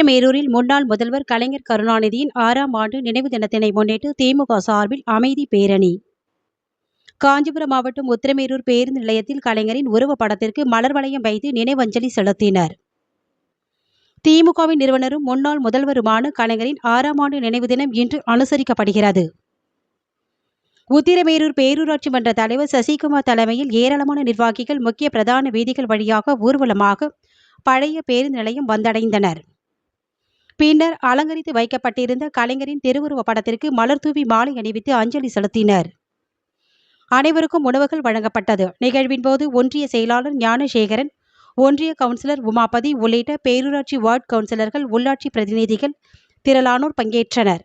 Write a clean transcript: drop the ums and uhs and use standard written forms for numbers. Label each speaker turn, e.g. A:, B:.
A: உத்திரமேரூரில் முன்னாள் முதல்வர் கலைஞர் கருணாநிதியின் 6ஆம் ஆண்டு நினைவு தினத்தினை முன்னிட்டு திமுக சார்பில் அமைதி பேரணி. காஞ்சிபுரம் மாவட்டம் உத்திரமேரூர் பேருந்து நிலையத்தில் கலைஞரின் உருவப்படத்திற்கு மலர் வளையம் வைத்து நினைவஞ்சலி செலுத்தினர். திமுகவின் நிறுவனரும் முன்னாள் முதல்வருமான கலைஞரின் 6ஆம் ஆண்டு நினைவு தினம் இன்று அனுசரிக்கப்படுகிறது. உத்திரமேரூர் பேரூராட்சி மன்ற தலைவர் சசிகுமார் தலைமையில் ஏராளமான நிர்வாகிகள் முக்கிய பிரதான வீதிகள் வழியாக ஊர்வலமாக பழைய பேருந்து நிலையம் வந்தடைந்தனர். பின்னர் அலங்கரித்து வைக்கப்பட்டிருந்த கலைஞரின் திருவுருவ படத்திற்கு மலர் தூவி மாலை அணிவித்து அஞ்சலி செலுத்தினர். அனைவருக்கும் உணவுகள் வழங்கப்பட்டது. நிகழ்வின் போது ஒன்றிய செயலாளர் ஞானசேகரன், ஒன்றிய கவுன்சிலர் உமாபதி உள்ளிட்ட பேரூராட்சி வார்டு கவுன்சிலர்கள், உள்ளாட்சி பிரதிநிதிகள் திரளானோர் பங்கேற்றனர்.